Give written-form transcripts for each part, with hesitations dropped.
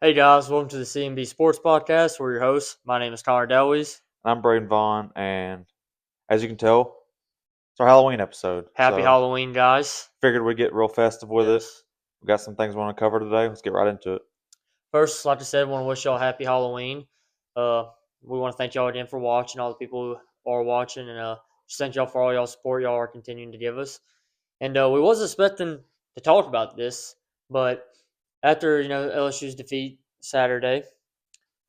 Hey guys, welcome to the C&B Sports Podcast. We're your hosts. My name is Connor Delweys. I'm Braden Vaughn, and as you can tell, it's our Halloween episode. Happy So Halloween, guys. figured we'd get real festive with it. Yes. We got some things we want to cover today. Let's get right into it. First, like I said, want to wish y'all happy Halloween. Uh, we want to thank y'all again for watching, all the people who are watching, and just thank y'all for all y'all support y'all are continuing to give us. And we wasn't expecting to talk about this, but after LSU's defeat Saturday,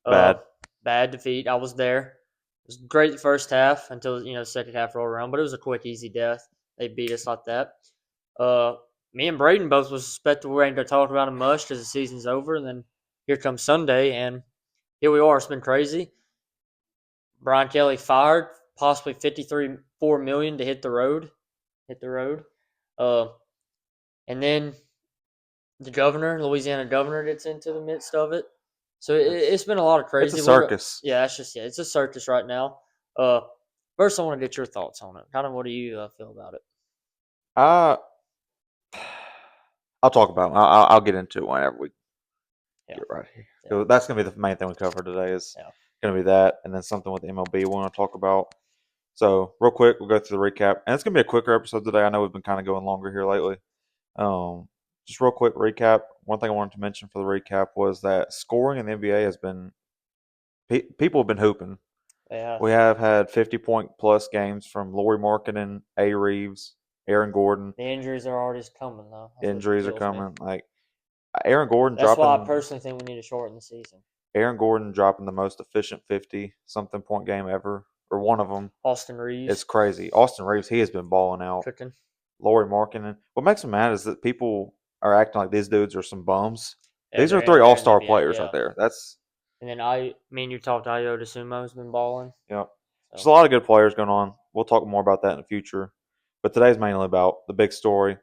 uh, Bad. bad defeat. I was there. It was great the first half until second half rolled around, but it was a quick, easy death. They beat us like that. Uh, Me and Braden both was expecting we ain't gonna talk about it much because the season's over, and then here comes Sunday, and here we are. It's been crazy. Brian Kelly fired, possibly 53.4 million to hit the road, Uh, and then the governor, Louisiana governor, gets into the midst of it. So it's been a lot of It's a crazy. circus. It's a circus right now. Uh, First, I want to get your thoughts on it. Kind of, what do you feel about it? Uh, I'll talk about it. I'll get into it whenever we Yeah, get right here. yeah, So that's gonna be the main thing we cover today. Is yeah. gonna be that, and then something with MLB we want to talk about. So real quick, we'll go through the recap, and it's gonna be a quicker episode today. I know we've been kind of going longer here lately. Um, just real quick recap. One thing I wanted to mention for the recap was that scoring in the NBA has been people have been hooping. Yeah, We have had 50-point plus games from Laurie Markkinen, A. Reeves, Aaron Gordon. the injuries are already coming though. That's what Injuries are kills me. coming. Like Aaron Gordon That's why I dropping personally think we need to shorten the season. Aaron Gordon dropping the most efficient 50 something point game ever, or one of them. Austin It's Reeves crazy. Austin Reeves, he has been balling out. cooking. Laurie Markkinen. What makes me mad is that people are acting like these dudes are some bums. Yeah, These are three they're all-star NBA. players right Yeah, there. That's and then me and you talked. Io DeSumo's been balling. Yep. There's a So lot of good players going on. We'll talk more about that in the future. But today's mainly about the big story.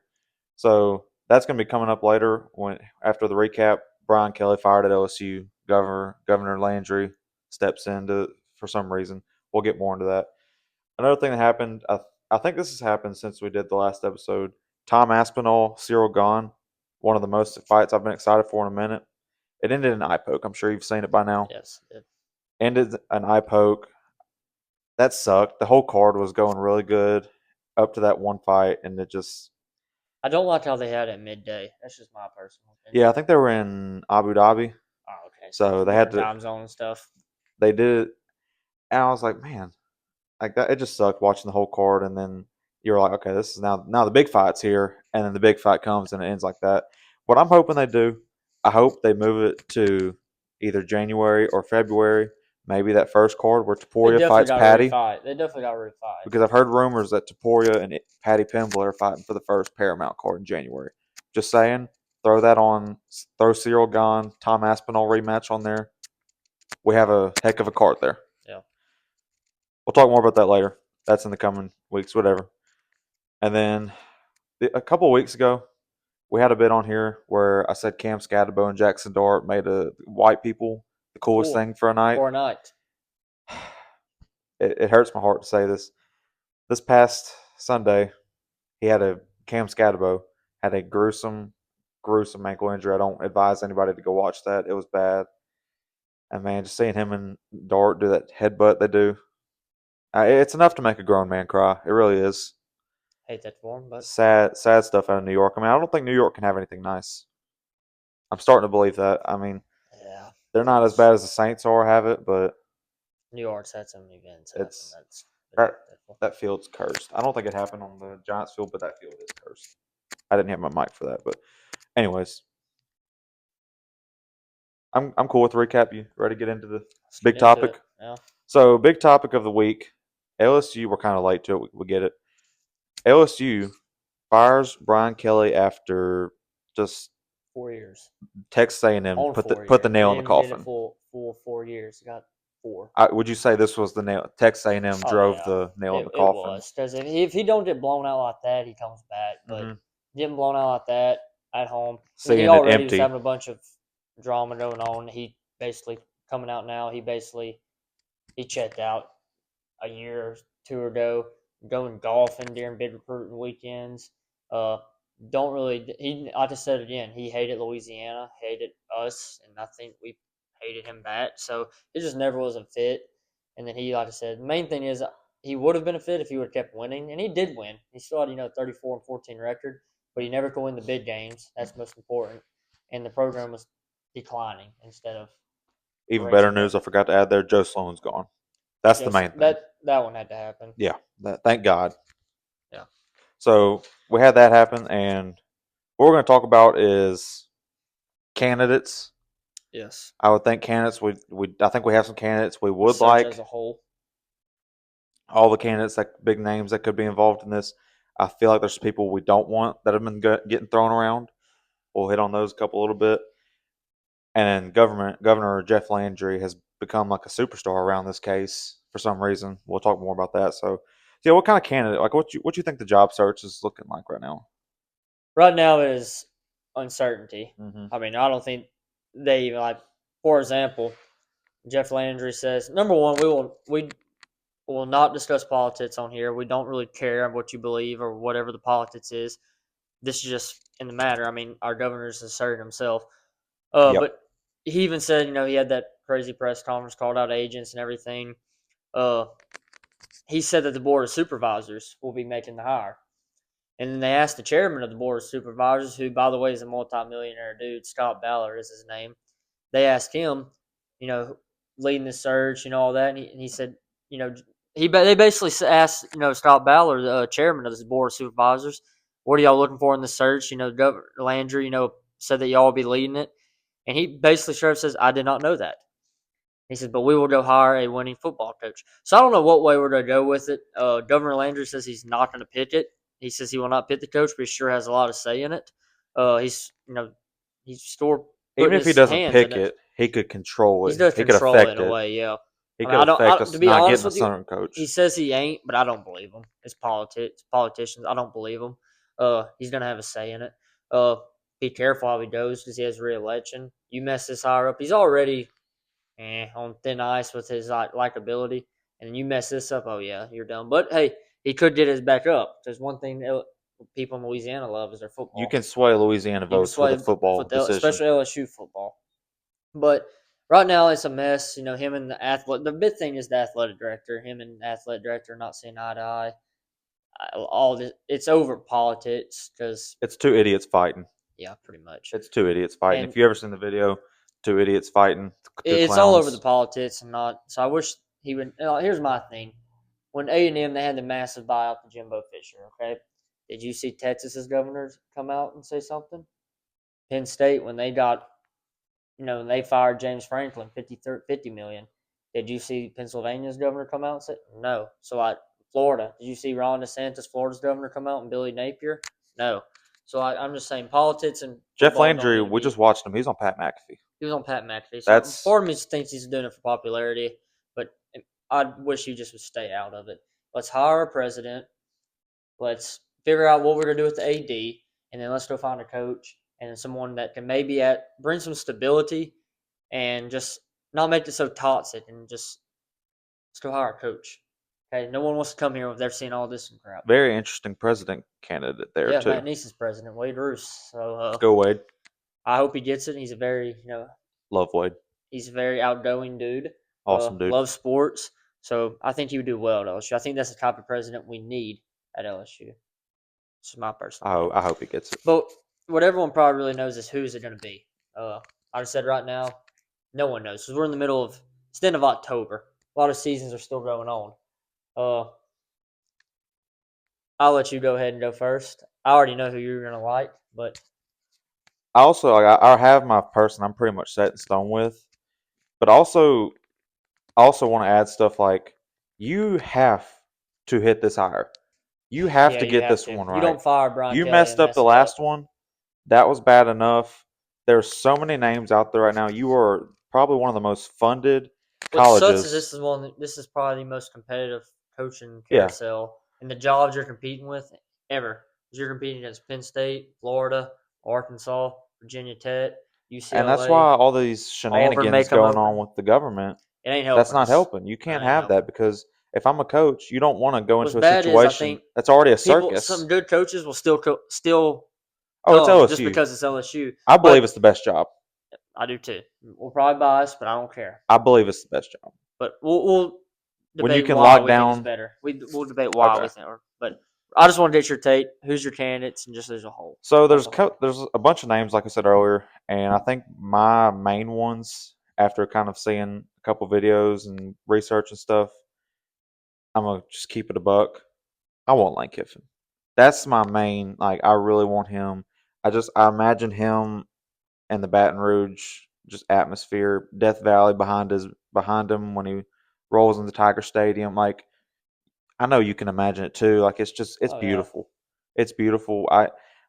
So that's going to be coming up later when after the recap. Brian Kelly fired at LSU. Governor Landry steps in for some reason. We'll get more into that. Another thing that happened, I think this has happened since we did the last episode. Tom Aspinall, Cyril Gahn, one of the most fights I've been excited for in a minute. It ended in an eye poke. I'm sure you've seen it by now. yes, Ended an eye poke. That sucked. The whole card was going really good up to that one fight, and it just I don't like how they had it at midday. That's just my personal yeah. opinion. I think they were in Abu Dhabi, Oh, okay, so so they had different to time zone and stuff. they did it, and I was like, man, like that. It just sucked watching the whole card, and then you're like, okay, this is now the big fight's here, and then the big fight comes and it ends like that. What I'm hoping they do, I hope they move it to either January or February. Maybe that first card where They Taporia definitely fights got ready to Patty. fight. They definitely got ready to fight. Because I've heard rumors that Taporia and Patty Pimblett are fighting for the first Paramount card in January. Just saying, throw that on, throw Cyril Gahn, Tom Aspinall rematch on there. We have a heck of a card there. Yeah. We'll talk more about that later. That's in the coming weeks, whatever. And then a couple of weeks ago, we had a bit on here where I said Cam Scatterbo and Jackson Dart made white people the coolest Cool. thing for a night. For a night. It hurts my heart to say this. This past Sunday, Cam Scatterbo had a gruesome ankle injury. I don't advise anybody to go watch that. It was bad. And man, just seeing him and Dart do that headbutt they do, it's enough to make a grown man cry. It really is. Hate that for him, but Sad stuff out of New York. I mean, I don't think New York can have anything nice. I'm starting to believe that. I mean, yeah, they're not as bad as the Saints are, have it, but New York's had some events happen. it's That's that dreadful. that field's cursed. I don't think it happened on the Giants field, but that field is cursed. I didn't have my mic for that, but anyways, I'm cool with the recap. You ready to get into the Let's big get into topic? it. Yeah. So, big topic of the week. LSU. We're kind of late to it. We get it. LSU fires Brian Kelly after just 4 years. Texas A&M On put the 4 years. They nail in the didn't even get a coffin. full 4 years. They got four. Would you say this was the nail? Texas A&M Oh drove yeah, the nail in the it coffin. was because if he don't get blown out like that, he comes back. But Mm-hmm. getting blown out like that at home, I mean, he Seeing it already was empty. having a bunch of drama going on. He basically coming out now. He checked out a year or two ago, going golfing during big recruiting weekends. Uh, don't really. He, I just said it again. He hated Louisiana, hated us, and I think we hated him back. So it just never was a fit. And then he, like I said, the main thing is he would have been a fit if he would have kept winning, and he did win. He still had 34-14 record, but he never could win the big games. That's most important. And the program was declining instead of Even better raising up. news, I forgot to add there. Joe Sloan's gone. That's the main thing. That one had to happen. Yeah, thank God. Yeah. So we had that happen, and what we're going to talk about is candidates. Yes. I would think candidates. I think we have some candidates we would Search like. as a whole. All the candidates, that big names that could be involved in this. I feel like there's people we don't want that have been getting thrown around. We'll hit on those a couple a little bit. And then Governor Jeff Landry has become like a superstar around this case for some reason. We'll talk more about that. So, yeah, what kind of candidate? Like, what you think the job search is looking like right now? Right now it is uncertainty. Mm-hmm. I mean, I don't think they even like. For example, Jeff Landry says, number one, we will not discuss politics on here. We don't really care what you believe or whatever the politics is. This is just in the matter. I mean, our governor's asserted himself. Yep. But he even said, he had that crazy press conference, called out agents and everything. He said that the board of supervisors will be making the hire. And then they asked the chairman of the board of supervisors, who, by the way, is a multimillionaire dude, Scott Ballard is his name. They asked him, leading the search, all that, and he said, they basically asked, Scott Ballard, the chairman of this board of supervisors, what are y'all looking for in the search? Governor Landry, said that y'all will be leading it, and he basically straight up says, I did not know that. He said, but we will go hire a winning football coach. So I don't know what way we're going to go with it. Governor Landry says he's not going to pick it. He says he will not pick the coach, but he sure has a lot of say in it. He's still Even if he doesn't pick it, he could control it. He does could control affect it in a way, yeah. He could affect us to be not honest getting a with you, certain coach. he says he ain't, but I don't believe him. It's politicians. I don't believe him. He's going to have a say in it. Be careful how he goes because he has re-election. You mess this hire up, he's already on thin ice with his likability, and then you mess this up, oh yeah, you're done. But hey, he could get his back up. There's one thing that people in Louisiana love is their football. You can sway Louisiana votes with a football decision, especially LSU football. But right now it's a mess. Him and the big thing is the athletic director. Him and the athletic director not seeing eye to eye. All this, it's over politics because it's two idiots fighting. Yeah, pretty much. It's two idiots fighting. And if you ever seen the video, two idiots fighting. It's all over the politics and not. So I wish he would. Here's my thing: when A&M they had the massive buyout to Jimbo Fisher. Okay, did you see Texas's governors come out and say something? Penn State when they got, when they fired James Franklin, $50 million. Did you see Pennsylvania's governor come out and say no? So like Florida, did you see Ron DeSantis, Florida's governor, come out and Billy Napier? No. So I'm just saying politics and Jeff Landry. We just watched him. He's on Pat McAfee. He was on Pat McAfee. So part of me thinks he's doing it for popularity, but I wish he just would stay out of it. Let's hire a president. Let's figure out what we're going to do with the AD, and then let's go find a coach and someone that can maybe bring some stability and just not make it so toxic and just let's go hire a coach. Okay, no one wants to come here if they're seeing all this and crap. Very interesting president candidate there too. Yeah, Matt Neeson's president, Wade Roos. So let's go Wade. I hope he gets it. He's a very, love Wade. He's a very outgoing dude. Awesome dude. Loves sports. So I think he would do well at LSU. I think that's the type of president we need at LSU. This is my personal. I hope he gets it. But what everyone probably really knows is who's it going to be. I just said right now, no one knows because we're in the middle of it's the end of October. A lot of seasons are still going on. I'll let you go ahead and go first. I already know who you're going to like, but I have my person I'm pretty much set in stone with, but I also want to add stuff like you have to hit this higher. You have to get this one right. You don't fire Brian. You messed up the last one. That was bad enough. There's so many names out there right now. You are probably one of the most funded colleges. What sucks is this is probably the most competitive coaching carousel in the jobs you're competing with ever. You're competing against Penn State, Florida, Arkansas, Virginia Tech, UCLA. And that's why all these shenanigans going on with the government. It ain't helping. That's not helping. You can't have that because if I'm a coach, you don't want to go into a situation that's already a circus. Some good coaches will still Oh, it's LSU. Just because it's LSU. I believe But it's the best job. I do too. We'll probably bias, but I don't care. I believe it's the best job. But we'll When you debate can why lock we think it's down. better. We'll debate why Okay. we think. But I just want to get your take. Who's your candidates, and just as a whole. So there's a bunch of names, like I said earlier, and I think my main ones, after kind of seeing a couple videos and research and stuff, I'm gonna just keep it a buck. I want Lane Kiffin. That's my main. Like, I really want him. I imagine him and the Baton Rouge just atmosphere, Death Valley behind him when he rolls into Tiger Stadium. Like, I know you can imagine it too. Like, it's Oh, yeah. beautiful. It's beautiful.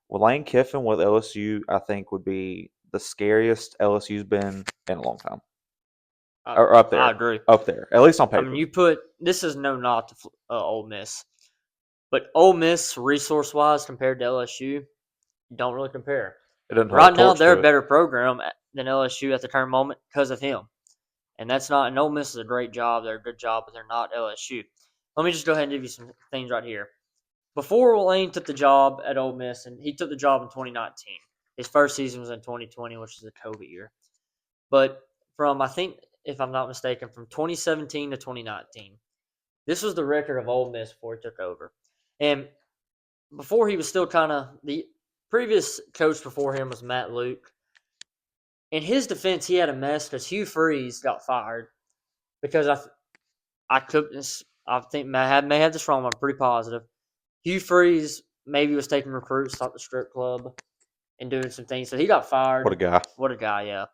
Lane Kiffin with LSU, I think, would be the scariest LSU's been in a long time. Or up there. I agree. Up there, at least on paper. I mean, this is no knock to Ole Miss, but Ole Miss resource wise compared to LSU, don't really compare. It doesn't hold Right a now, torch they're to a it. better program than LSU at the current moment because of him. And that's not, and Ole Miss is a great job. They're a good job, but they're not LSU. Let me just go ahead and give you some things right here. Before Lane took the job at Ole Miss, and he took the job in 2019. His first season was in 2020, which is a COVID year. But from, I think, if I'm not mistaken, from 2017 to 2019, this was the record of Ole Miss before he took over. And before he was still kind of, the previous coach before him was Matt Luke. In his defense, he had a mess because Hugh Freeze got fired because I think Matt may have this wrong. I'm pretty positive. Hugh Freeze maybe was taking recruits out the strip club and doing some things, so he got fired. What a guy. What a guy, yeah.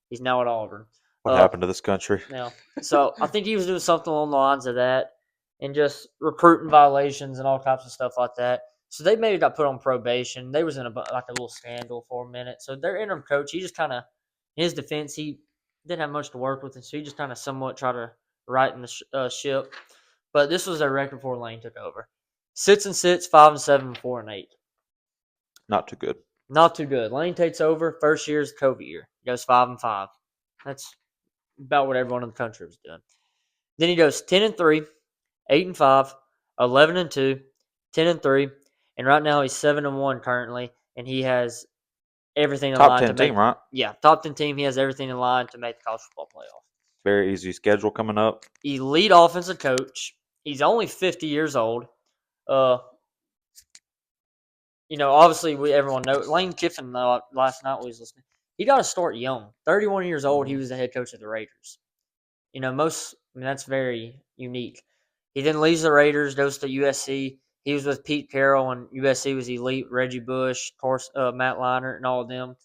He's now at Auburn. What happened to this country? Yeah. So I think he was doing something along the lines of that and just recruiting violations and all types of stuff like that. So they maybe got put on probation. They was in a little scandal for a minute. So their interim coach, he just kind of, in his defense, he didn't have much to work with, and so he just kind of somewhat tried to right the ship. But this was their record before Lane took over: 6-6, 5-7, 4-8. Not too good. Not too good. Lane takes over. First year is COVID year. He goes 5-5. That's about what everyone in the country was doing. Then he goes 10-3, 8-5, 11-2, 10-3, and right now he's 7-1 currently, and he has everything in Top line 10 to make. team, right? Yeah, top 10 team. He has everything in line to make the college football playoff. Very easy schedule coming up. Elite offensive coach. He's only 50 years old. Obviously everyone knows Lane Kiffin. Last night we was listening. He got to start young. 31 years old. He was the head coach of the Raiders. That's very unique. He then leaves the Raiders, goes to USC. He was with Pete Carroll when USC was elite. Reggie Bush, of course, Matt Leinart, and all of them.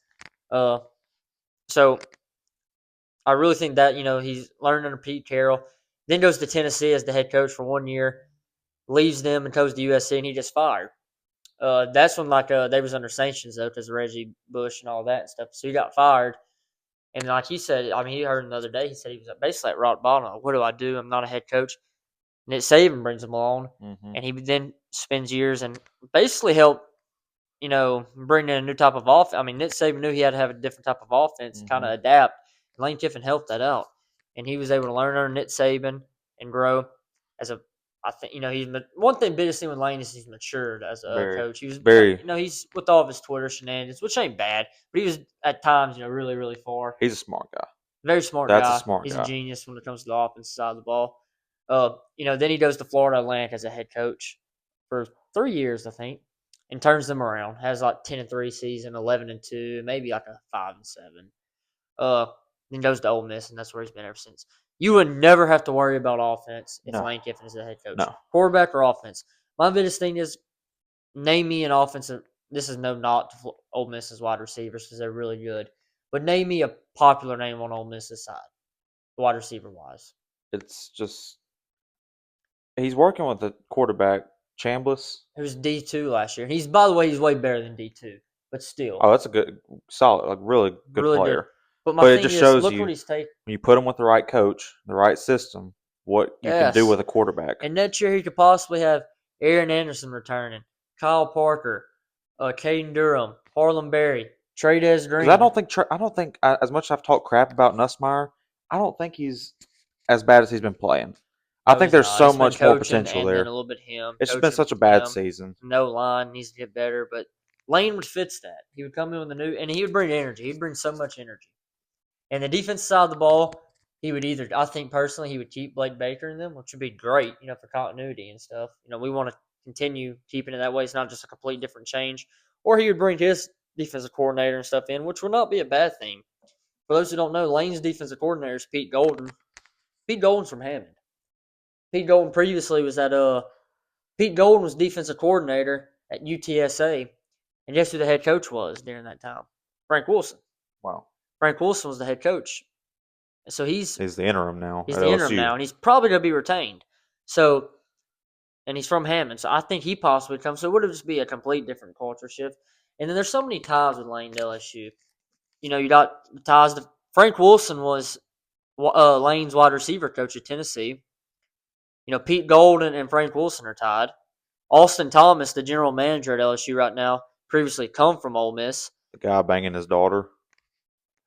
So I really think that he's learned under Pete Carroll. Then goes to Tennessee as the head coach for 1 year. Leaves them and goes to USC, and he gets fired. That's when they was under sanctions though, because of Reggie Bush and all that and stuff. So he got fired, and like he said, he heard the other day. He said he was basically at rock bottom. Like, what do I do? I'm not a head coach. Nick Saban brings him along, and he then spends years and basically helped, bring in a new type of offense. Nick Saban knew he had to have a different type of offense, kind of adapt. And Lane Kiffin helped that out, and he was able to learn under Nick Saban and grow as a. I think he's one thing. Biggest thing with Lane is he's matured as a coach. He was he's with all of his Twitter shenanigans, which ain't bad, but he was at times really really far. He's a smart guy. Very smart guy. That's a smart guy. He's a genius when it comes to the offensive side of the ball. Then he goes to Florida Atlantic as a head coach for 3 years, I think, and turns them around. Has 10-3 season, 11-2, maybe a 5-7. Then goes to Ole Miss, and that's where he's been ever since. You would never have to worry about offense if Lane Kiffin is the head coach. No. Quarterback or offense. My biggest thing is name me an offensive. This is no knock to Ole Miss's wide receivers because they're really good. But name me a popular name on Ole Miss's side, wide receiver wise. It's just he's working with the quarterback Chambliss, who was D2 last year. He's, by the way, he's way better than D2, but still. Oh, that's a good, solid, really good player. Good. But it just shows look you what he's taking. When you put him with the right coach, the right system, what you can do with a quarterback. And next year he could possibly have Aaron Anderson returning, Kyle Parker, Caden Durham, Harlem Berry, Trey Green. I don't think as much as I've talked crap about Nussmeier, I don't think he's as bad as he's been playing. I think there's so much more potential there. And a little bit him. It's just been such a bad season. No line needs to get better, but Lane would fix that. He would come in with and he would bring energy. He'd bring so much energy. And the defense side of the ball, he would either, I think personally, he would keep Blake Baker in them, which would be great, for continuity and stuff. We want to continue keeping it that way. It's not just a complete different change. Or he would bring his defensive coordinator and stuff in, which would not be a bad thing. For those who don't know, Lane's defensive coordinator is Pete Golden. Pete Golden's from Hammond. Pete Golden previously was Pete Golden was defensive coordinator at UTSA. And guess who the head coach was during that time? Frank Wilson. Wow. Frank Wilson was the head coach. So he's the interim now. He's the interim now, and he's probably going to be retained. So, and he's from Hammond, so I think he possibly comes. So it would just be a complete different culture shift. And then there's so many ties with Lane to LSU. You got ties to Frank Wilson was Lane's wide receiver coach at Tennessee. Pete Golden and Frank Wilson are tied. Austin Thomas, the general manager at LSU right now, previously come from Ole Miss. The guy banging his daughter,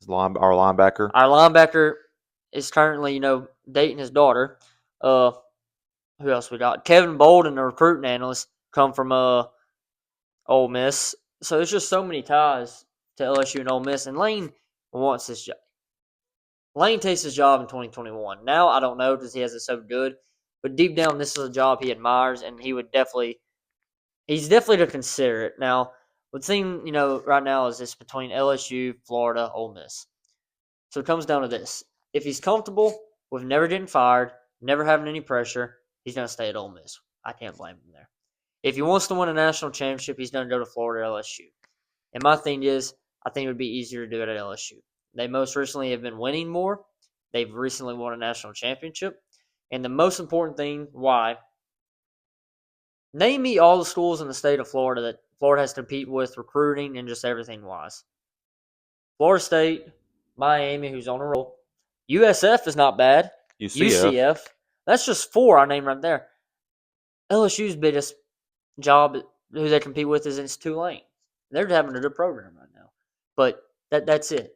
our linebacker. Our linebacker is currently, dating his daughter. Who else we got? Kevin Bolden, the recruiting analyst, come from Ole Miss. So there's just so many ties to LSU and Ole Miss. And Lane wants this job. Lane takes his job in 2021. Now, I don't know because he has it so good. But deep down, this is a job he admires, and he's definitely to consider it. Now, the thing, right now is this between LSU, Florida, Ole Miss. So it comes down to this. If he's comfortable with never getting fired, never having any pressure, he's going to stay at Ole Miss. I can't blame him there. If he wants to win a national championship, he's going to go to Florida or LSU. And my thing is, I think it would be easier to do it at LSU. They most recently have been winning more. They've recently won a national championship. And the most important thing, why? Name me all the schools in the state of Florida that Florida has to compete with recruiting and just everything wise. Florida State, Miami, who's on a roll. USF is not bad. UCF. That's just 4 I named right there. LSU's biggest job who they compete with is in Tulane. They're having a good program right now. But that's it.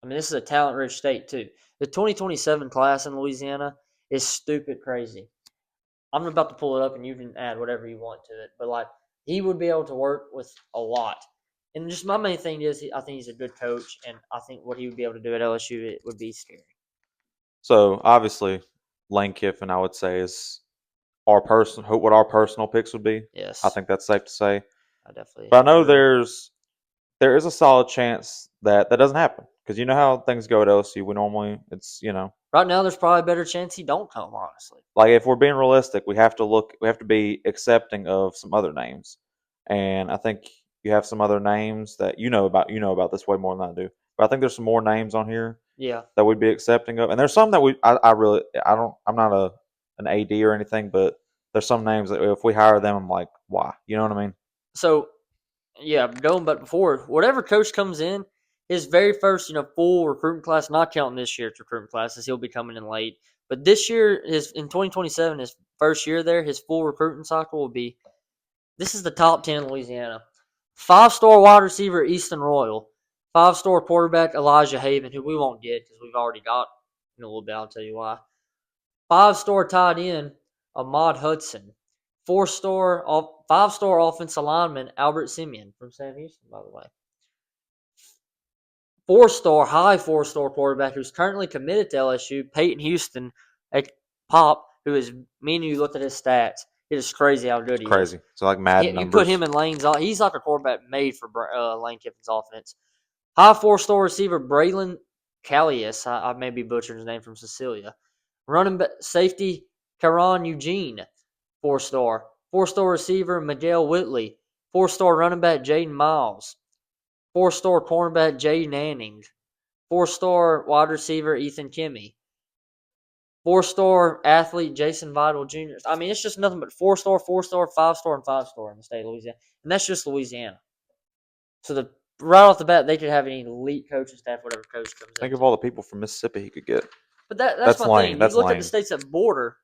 I mean, this is a talent-rich state, too. The 2027 class in Louisiana is stupid crazy. I'm about to pull it up, and you can add whatever you want to it. But, he would be able to work with a lot. And just my main thing is I think he's a good coach, and I think what he would be able to do at LSU, it would be scary. So, obviously, Lane Kiffin, I would say, is what our personal picks would be. Yes. I think that's safe to say. I definitely. But I know there is a solid chance that doesn't happen. Because you know how things go at LSU. Right now, there's probably a better chance he don't come, honestly. Like, if we're being realistic, we have to be accepting of some other names. And I think you have some other names that you know about this way more than I do. But I think there's some more names on here. Yeah. That we'd be accepting of. And there's some that I'm not an AD or anything, but there's some names that if we hire them, I'm like, why? You know what I mean? So, yeah, but before, whatever coach comes in, his very first, full recruiting class, not counting this year's recruiting classes, he'll be coming in late. But this year, in 2027, his first year there, his full recruiting cycle will be, this is the top 10 in Louisiana. 5-star wide receiver, Easton Royal. 5-star quarterback, Elijah Haven, who we won't get because we've already got in a little bit. I'll tell you why. 5-star tight end, Ahmad Hudson. 5-star offensive lineman, Albert Simeon from Sam Houston, by the way. 4-star quarterback who's currently committed to LSU, Peyton Houston, a Pop, who is, me and you looked at his stats. It is crazy how good he is. Crazy. So, like, mad numbers. You put him in Lane's, he's like a quarterback made for Lane Kiffin's offense. High 4-star receiver, Braylon Callius. I may be butchering his name, from Cecilia. Running back safety, Karan Eugene, 4-star. 4-star receiver, Miguel Whitley. 4-star running back, Jaden Miles. 4-star cornerback, Jay Nanning. 4-star wide receiver, Ethan Kimmy. 4-star athlete, Jason Vidal Jr. I mean, it's just nothing but 4-star, 4-star, 5-star, and 5-star in the state of Louisiana. And that's just Louisiana. So right off the bat, they could have an elite coaching staff, whatever coach comes in. Think of all the people from Mississippi he could get. But that's my Lane. thing. That's you look Lane. at the states that border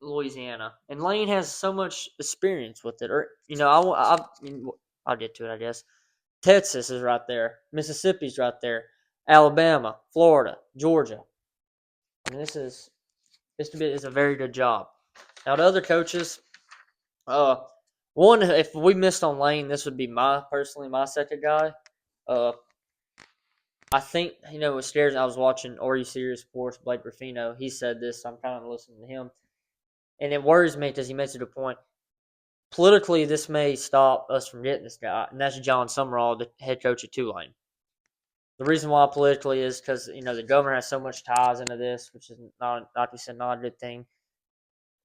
Louisiana, and Lane has so much experience with it. Or I'll get to it, I guess. Texas is right there. Mississippi's right there. Alabama, Florida, Georgia. I mean, this is a very good job. Now, the other coaches, One, if we missed on Lane, this would be my second guy. I think, what scares. I was watching C&B Sports, Blake Ruffino. He said this, so I'm kind of listening to him. And it worries me because he makes it a point. Politically, this may stop us from getting this guy, and that's John Summerall, the head coach at Tulane. The reason why politically is because, the governor has so much ties into this, which is not, like we said, not a good thing.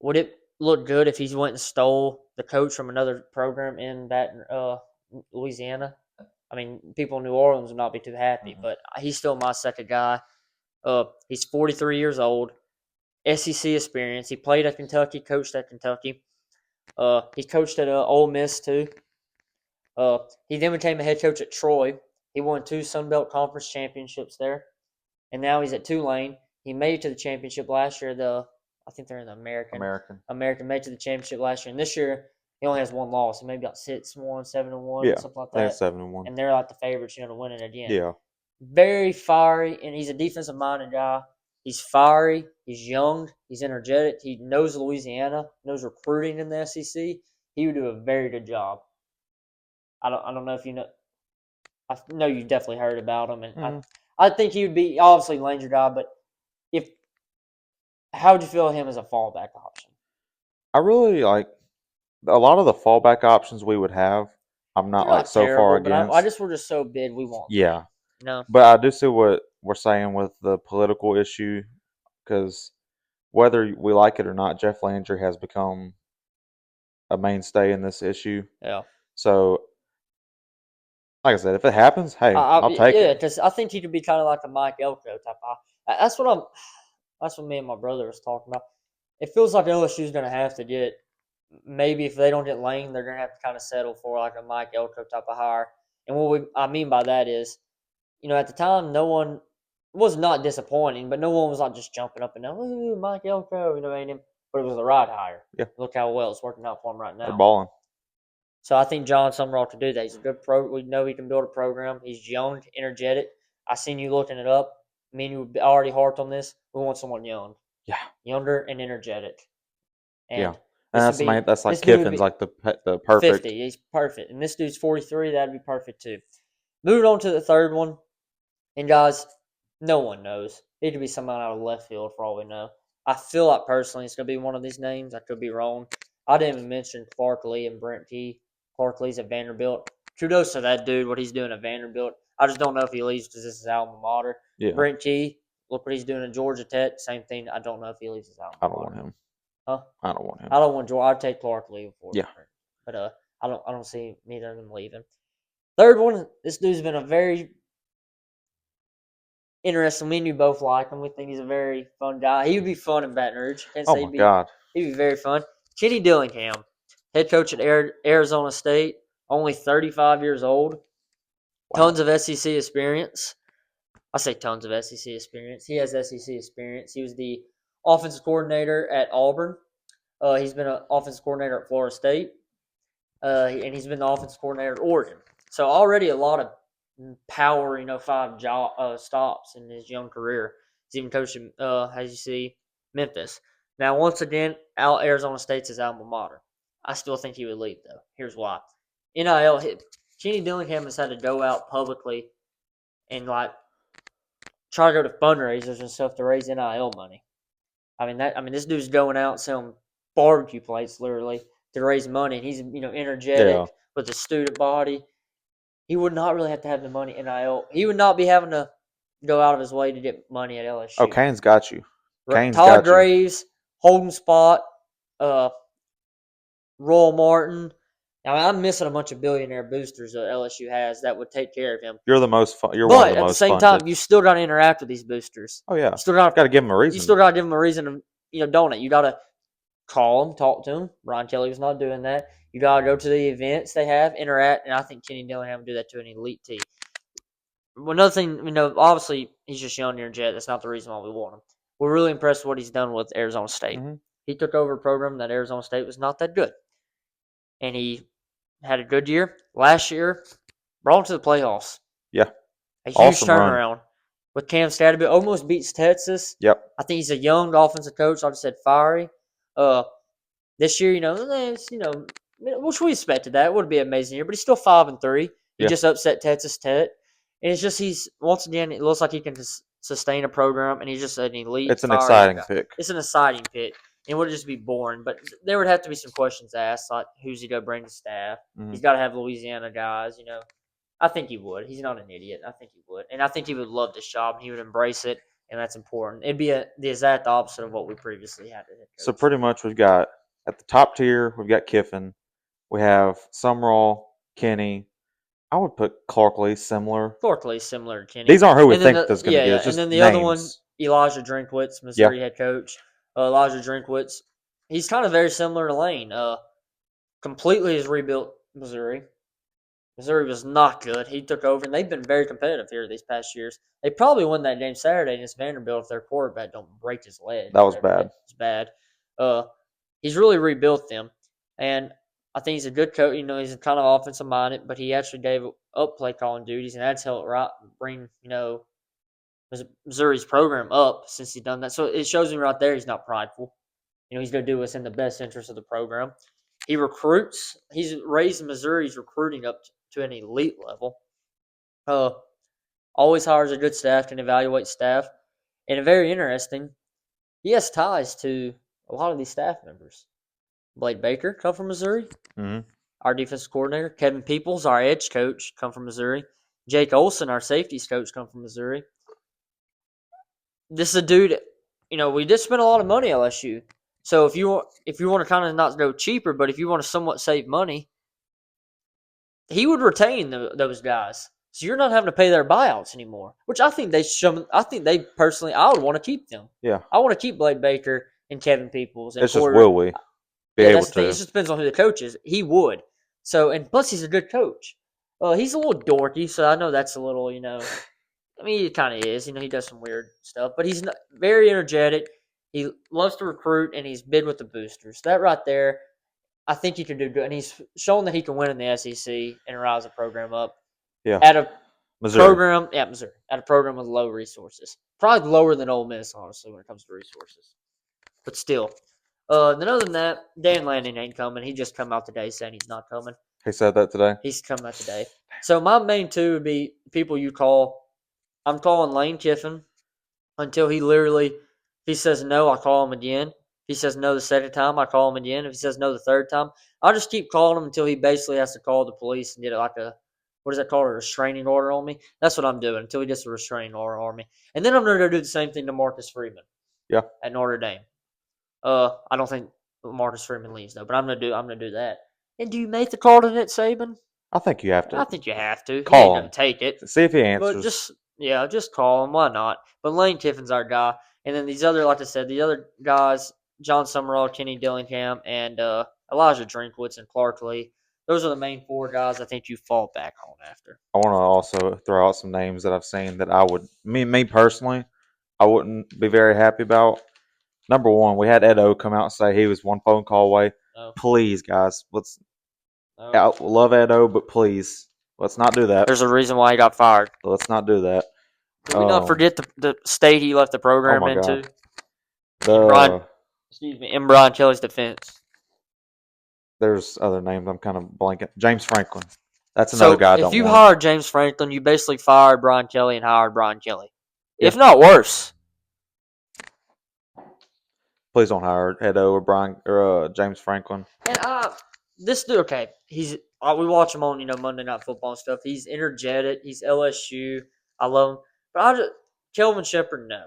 Would it look good if he went and stole the coach from another program in Louisiana? I mean, people in New Orleans would not be too happy, but he's still my second guy. He's 43 years old, SEC experience. He played at Kentucky, coached at Kentucky. He coached at Ole Miss too. He then became a head coach at Troy. He won 2 Sun Belt Conference championships there, and now he's at Tulane. He made it to the championship last year. I think they're in the American made to the championship last year, and this year he only has 1 loss. He maybe got 6-1, 7-1, something like that. They have 7-1, and they're like the favorites, to win it again. Yeah, very fiery, and he's a defensive minded guy. He's fiery. He's young. He's energetic. He knows Louisiana, knows recruiting in the SEC. He would do a very good job. I don't know if you know. I know you definitely heard about him, and I think he would be obviously Lane's your guy. But how would you feel him as a fallback option? I really like a lot of the fallback options we would have. I'm not so terrible, far against. We're just so big. We want. Yeah. No. But I do see what we're saying with the political issue, because whether we like it or not, Jeff Landry has become a mainstay in this issue. Yeah. So, like I said, if it happens, hey, I'll take it. Yeah, because I think he could be kind of like a Mike Elko type. That's what me and my brother was talking about. It feels like LSU is going to have to get, maybe if they don't get Lane, they're going to have to kind of settle for like a Mike Elko type of hire. And what I mean by that is, at the time, no one was not disappointing, but no one was like just jumping up and down, ooh, Mike Elko, but it was the right hire. Yeah. Look how well it's working out for him right now. They're balling. So I think John Summerall could do that. He's a good pro. We know he can build a program. He's young, energetic. I seen you looking it up. Me and you already harped on this. We want someone young. Yeah. Younger and energetic. And that's like Kiffin's like the perfect. 50. He's perfect. And this dude's 43. That'd be perfect too. Moving on to the third one. And guys, no one knows. It could be someone out of left field for all we know. I feel like personally it's going to be one of these names. I could be wrong. I didn't even mention Clark Lee and Brent Key. Clark Lee's at Vanderbilt. Kudos to that dude, what he's doing at Vanderbilt. I just don't know if he leaves because this is alma mater. Yeah. Brent Key, look what he's doing in Georgia Tech. Same thing. I don't know if he leaves his alma mater. I don't want him. Huh? I don't want him. I don't want Georgia. I'd take Clark Lee before. Yeah. But I don't see neither of them leaving. Third one, this dude's been a very interesting. Me and you both like him. We think he's a very fun guy. He would be fun in Baton Rouge. Oh my God. He'd be very fun. Kenny Dillingham, head coach at Arizona State, only 35 years old. Wow. Tons of SEC experience. I say tons of SEC experience. He has SEC experience. He was the offensive coordinator at Auburn. He's been an offensive coordinator at Florida State. And he's been the offensive coordinator at Oregon. So already a lot of power, 5 stops in his young career. He's even coached, as you see, Memphis. Now, once again, Arizona State's his alma mater. I still think he would leave, though. Here's why. NIL, Kenny Dillingham has had to go out publicly and, try to go to fundraisers and stuff to raise NIL money. This dude's going out selling barbecue plates, literally, to raise money. And he's, energetic with the student body. He would not really have to have the money NIL. He would not be having to go out of his way to get money at LSU. Oh, Kane's got you. Todd Graves, Holden Spot, Royal Martin. Now, I'm missing a bunch of billionaire boosters that LSU has that would take care of him. You're the most fun. You're one of the most. But at the same time, you still got to interact with these boosters. Oh yeah. You still got to give them a reason. You still got to give them a reason to, donate. You got to call them, talk to them. Ron Kelly was not doing that. You got to go to the events they have, interact, and I think Kenny Dillingham would do that to an elite team. Another thing, obviously he's just young and jet. That's not the reason why we want him. We're really impressed with what he's done with Arizona State. Mm-hmm. He took over a program that Arizona State was not that good. And he had a good year. Last year, brought him to the playoffs. Yeah. A huge turnaround. With Cam Stadby, almost beats Texas. Yep. I think he's a young offensive coach. Like I said, fiery. This year, it's, which we expected that. It would be an amazing year, but he's still 5-3. He Yeah. just upset Texas Tech. And it's just once again, it looks like he can sustain a program, and he's just an elite. It's an exciting pick. It's an exciting pick. It would just be boring, but there would have to be some questions asked, like who's he going to bring to staff? Mhm. He's got to have Louisiana guys, I think he would. He's not an idiot. I think he would. And I think he would love this job, and he would embrace it, and that's important. It'd be the exact opposite of what we previously had. So pretty much we've got, at the top tier, we've got Kiffin. We have Summerall, Kenny. I would put Clarkley similar. Clarkley similar to Kenny. These aren't who we think that's going to be. It's just and then the names. other one, Elijah Drinkwitz, Missouri head coach. Elijah Drinkwitz, he's kind of very similar to Lane. Completely has rebuilt Missouri. Missouri was not good. He took over, and they've been very competitive here these past years. They probably won that game Saturday against Vanderbilt if their quarterback don't break his leg. That was bad. It's bad. He's really rebuilt them, and I think he's a good coach. He's kind of offensive minded, but he actually gave up play calling duties, and that's helped bring Missouri's program up since he's done that. So it shows me right there he's not prideful. He's going to do what's in the best interest of the program. He recruits. He's raised Missouri's recruiting up to an elite level. Always hires a good staff, can evaluate staff. And very interesting, he has ties to a lot of these staff members. Blake Baker come from Missouri. Mm-hmm. Our defensive coordinator. Kevin Peoples, our edge coach, come from Missouri. Jake Olson, our safeties coach, come from Missouri. This is a dude, we did spend a lot of money at LSU. So if you want to kind of not go cheaper, but if you want to somewhat save money, he would retain those guys. So you're not having to pay their buyouts anymore, which I think personally, I would want to keep them. Yeah. I want to keep Blake Baker and Kevin Peoples. And it's just will we be able to? It just depends on who the coach is. He would. So, and plus he's a good coach. He's a little dorky, so I know that's a little, he kind of is. He does some weird stuff, but he's very energetic. He loves to recruit, and he's bid with the boosters. That right there, I think he can do good. And he's shown that he can win in the SEC and rise a program up. Yeah. At a Missouri. Missouri. At a program with low resources. Probably lower than Ole Miss, honestly, when it comes to resources. But still. Then other than that, Dan Lanning ain't coming. He just come out today saying he's not coming. He said that today? He's come out today. So my main two would be people you call. I'm calling Lane Kiffin until if he says no, I call him again. If he says no the second time, I call him again. If he says no the third time, I'll just keep calling him until he basically has to call the police and get like what is that called, a restraining order on me? That's what I'm doing until he gets a restraining order on me. And then I'm going to do the same thing to Marcus Freeman. Yeah. At Notre Dame. I don't think Marcus Freeman leaves though, but I'm gonna do that. And do you make the call to Nick Saban? I think you have to. I think you have to. Call he ain't him. gonna take it. See if he answers. But just call him. Why not? But Lane Kiffin's our guy. And then these other, like I said, the other guys, John Summerall, Kenny Dillingham, and Elijah Drinkwitz and Clark Lee. Those are the main four guys I think you fall back on after. I want to also throw out some names that I've seen that I would, me personally, I wouldn't be very happy about. Number one, we had Ed O come out and say he was one phone call away. Oh. Please, guys, I love Ed O, but please, let's not do that. There's a reason why he got fired. Let's not do that. Did we not forget the state he left the program into? In Brian Kelly's defense. There's other names I'm kind of blanking. James Franklin. That's another guy I don't want. If you hired James Franklin, you basically fired Brian Kelly and hired Brian Kelly. Yeah. If not worse. Please don't hire Ed O or James Franklin. And this dude, okay, we watch him on Monday Night Football and stuff. He's energetic. He's LSU. I love him. But Kelvin Shepherd, no.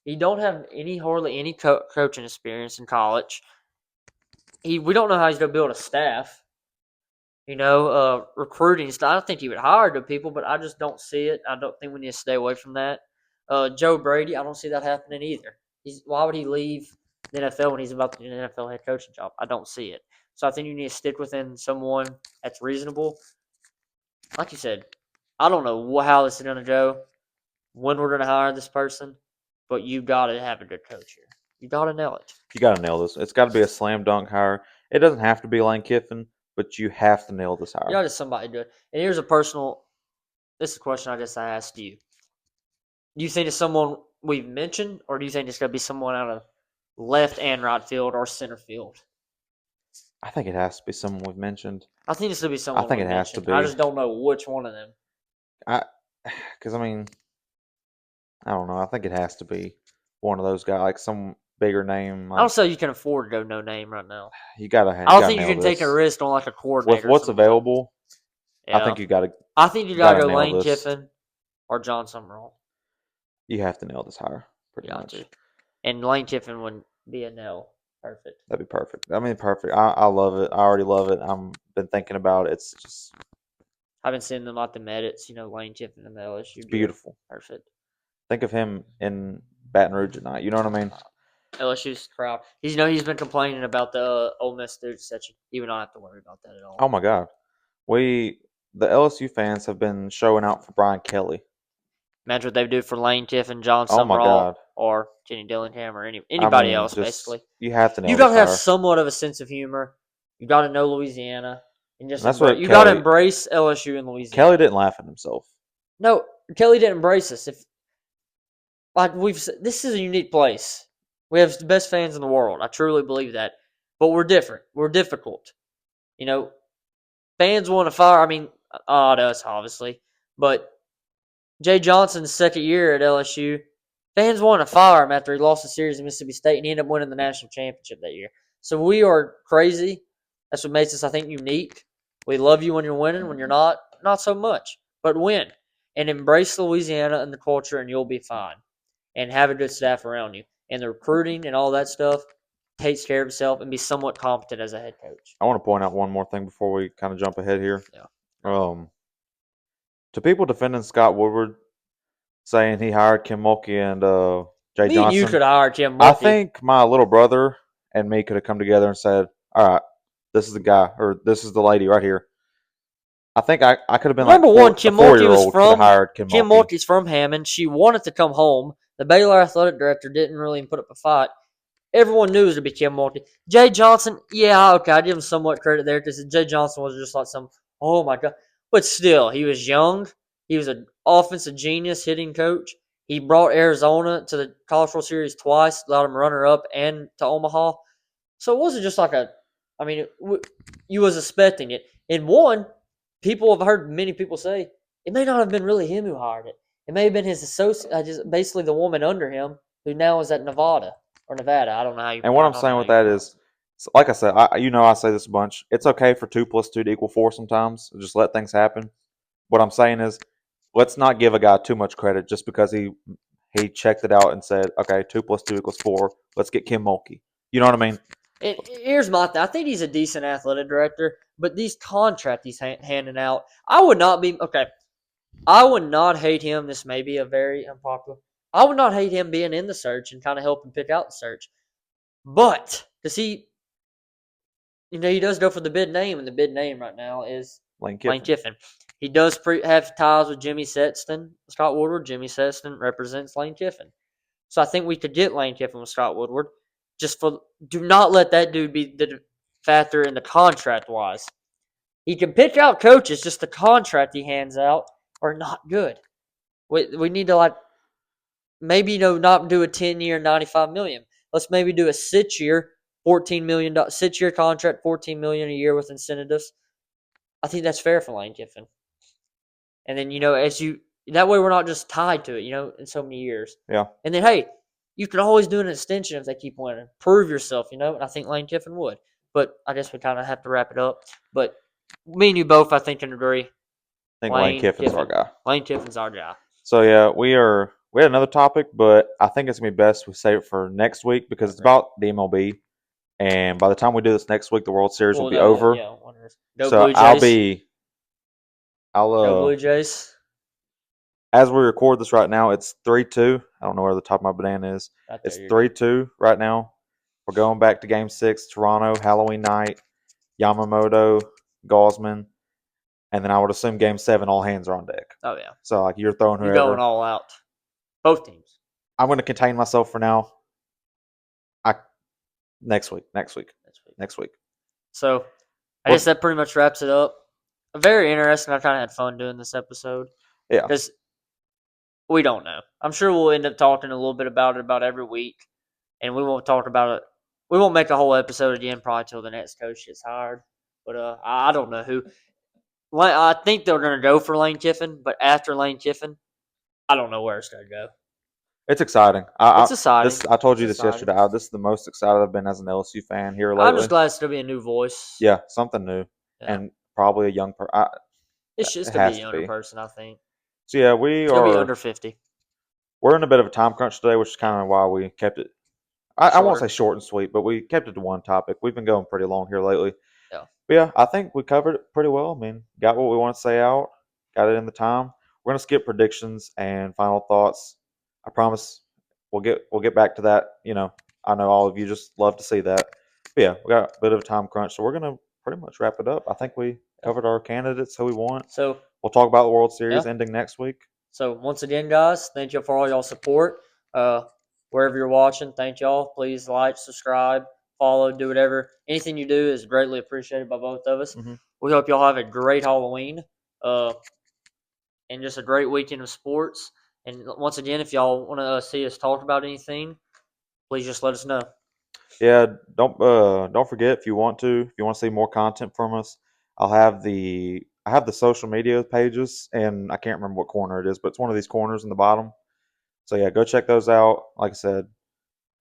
He don't have hardly any coaching experience in college. We don't know how he's going to build a staff. Recruiting. I don't think he would hire good people, but I just don't see it. I don't think we need to stay away from that. Joe Brady, I don't see that happening either. Why would he leave the NFL when he's about to do an NFL head coaching job? I don't see it. So I think you need to stick within someone that's reasonable. Like you said, I don't know how this is going to go, when we're going to hire this person, but you got to have a good coach here. You got to nail it. You got to nail this. It's got to be a slam dunk hire. It doesn't have to be Lane Kiffin, but you have to nail this hire. You got to somebody do it. And here's this is a question I asked you. Do you think it's someone we've mentioned, or do you think it's going to be someone out of left and right field or center field? I think it has to be someone we've mentioned. I think this will be someone I think we it has to mentioned. I be. just don't know which one of them. Because I mean, I don't know. I think it has to be one of those guys, like some bigger name. I don't Like say you can afford to go no name right now. you gotta, I don't think you nail can take a this risk on like a with coordinator or what's something like that. available. I Yeah. think you gotta I think you gotta go nail Lane this. Kiffin or John Summerall. You have to nail this hire pretty You got much. to. And Lane Kiffin would be a no. Perfect. That'd be perfect. I mean, perfect. I love it. I already love it. I'm been thinking about it. It's just I've been seeing them like the Medits, Lane Kiffin and the LSU. it's beautiful. Perfect. Think of him in Baton Rouge at night. You know what I mean? LSU's crowd. He's been complaining about the Ole Miss student section. You would not have to worry about that at all. Oh my God, the LSU fans have been showing out for Brian Kelly. Imagine what they would do for Lane Kiffin, John Oh my Summerall, God. or Jenny Dillingham, or I anybody mean, else. just Basically, you have to nail you got this to have hire. somewhat of a sense of humor. You got to know Louisiana, and just And that's what you got to Kelly. embrace LSU and Louisiana. Kelly didn't laugh at himself. No, Kelly didn't embrace us. This is a unique place. We have the best fans in the world. I truly believe that. But we're different. We're difficult. Fans want to fire. I mean, odd us, obviously. But Jay Johnson's second year at LSU, fans want to fire him after he lost the series at Mississippi State, and he ended up winning the national championship that year. So we are crazy. That's what makes us, I think, unique. We love you when you're winning. When you're not so much. But win. And embrace Louisiana and the culture, and you'll be fine. And have a good staff around you. And the recruiting and all that stuff takes care of itself, and be somewhat competent as a head coach. I want to point out one more thing before we kind of jump ahead here. Yeah. To people defending Scott Woodward, saying he hired Kim Mulkey and Jay Me Johnson. and you could hire Kim Mulkey. I think my little brother and me could have come together and said, "All right, this is the guy, or this is the lady right here." I think I could have been Number like one, Kim a Mulkey was 4-year-old could have from hired Kim Kim Mulkey. Mulkey's from Hammond. She wanted to come home. The Baylor athletic director didn't really put up a fight. Everyone knew it would be Kim Mulkey. Jay Johnson, yeah, okay, I give him somewhat credit there because Jay Johnson was just like oh my God. But still, he was young. He was an offensive genius hitting coach. He brought Arizona to the College World Series twice, allowed him runner-up and to Omaha. So it wasn't just like you was expecting it. And one, people have heard many people say, it may not have been really him who hired it. It may have been his associate, just basically the woman under him who now is at Nevada. I don't know how you. And what I'm saying with that is, like I said, I say this a bunch. It's okay for 2 + 2 to equal 4 sometimes. Just let things happen. What I'm saying is, let's not give a guy too much credit just because he checked it out and said, okay, 2 + 2 = 4. Let's get Kim Mulkey. You know what I mean? Here's my thing. I think he's a decent athletic director, but these contracts he's handing out, I would not hate him. This may be a very unpopular. I would not hate him being in the search and kind of helping pick out the search. But, because he does go for the bid name, and the bid name right now is Lane Kiffin. He does have ties with Jimmy Sexton, Scott Woodward. Jimmy Sexton represents Lane Kiffin. So I think we could get Lane Kiffin with Scott Woodward. Do not let that dude be the factor in the contract wise. He can pick out coaches, just the contract he hands out are not good. We need to maybe not do a 10-year $95 million. Let's maybe do a 6-year $14 million 6-year contract, $14 million a year with incentives. I think that's fair for Lane Kiffin. And then that way we're not just tied to it, in so many years. Yeah. And then hey, you can always do an extension if they keep winning. Prove yourself, and I think Lane Kiffin would. But I guess we kind of have to wrap it up. But me and you both, I think, can agree. I think Lane Kiffin's our guy. Lane Kiffin's our guy. So yeah, we had another topic, but I think it's gonna be best we save it for next week because it's about the MLB. And by the time we do this next week, the World Series will be over. Yeah, Go Blue Jays. Go Blue Jays. As we record this right now, it's 3-2. I don't know where the top of my banana is. It's 3-2 right now. We're going back to Game 6, Toronto, Halloween night, Yamamoto, Gaussman, and then I would assume Game 7, all hands are on deck. Oh, yeah. So, you're throwing whoever. You're going all out. Both teams. I'm going to contain myself for now. Next week. So, I guess that pretty much wraps it up. Very interesting. I kind of had fun doing this episode. Yeah. Because we don't know. I'm sure we'll end up talking a little bit about it about every week. And we won't talk about it we won't make a whole episode again probably till the next coach gets hired. But I don't know who. I think they're going to go for Lane Kiffin, but after Lane Kiffin, I don't know where it's going to go. It's exciting. It's exciting. I told It's you this exciting. yesterday. This is the most excited I've been as an LSU fan here lately. I'm just glad it's going to be a new voice. Yeah, something new, Yeah. and probably a young person. It's just going to be a younger person, I think. So yeah, It's going to be under 50. We're in a bit of a time crunch today, which is kind of why we kept it. I won't say short and sweet, but we kept it to one topic. We've been going pretty long here lately. Yeah. But yeah, I think we covered it pretty well. I mean, got what we want to say out, got it in the time. We're gonna skip predictions and final thoughts. I promise we'll get back to that. You know, I know all of you just love to see that. But yeah, we got a bit of a time crunch, so we're gonna pretty much wrap it up. I think we covered our candidates who we want. So we'll talk about the World Series ending next week. So once again, guys, thank you for all y'all support. Wherever you're watching, thank y'all. Please like, subscribe, follow, do whatever. Anything you do is greatly appreciated by both of us. Mm-hmm. We hope y'all have a great Halloween and just a great weekend of sports. And once again, if y'all want to see us talk about anything, please just let us know. Yeah, don't forget if you want to see more content from us, I have the social media pages, and I can't remember what corner it is, but it's one of these corners in the bottom. So yeah, go check those out. Like I said,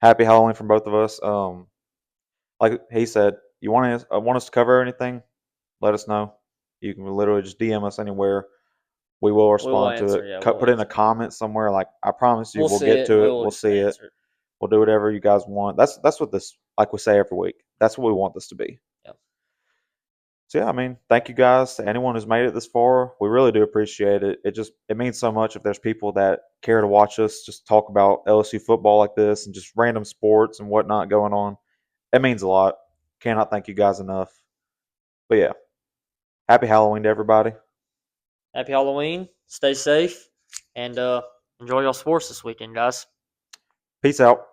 happy Halloween from both of us. Like he said, you want us to cover anything, let us know. You can literally just DM us anywhere. We will respond to it. Put in a comment somewhere. Like I promise you, we'll get to it. We'll see it. We'll do whatever you guys want. That's what this, like we say every week. That's what we want this to be. Yeah. So yeah, I mean, thank you guys to anyone who's made it this far. We really do appreciate it. It means so much if there's people that care to watch us just talk about LSU football like this and just random sports and whatnot going on. It means a lot. Cannot thank you guys enough. But yeah, happy Halloween to everybody. Happy Halloween. Stay safe and enjoy your sports this weekend, guys. Peace out.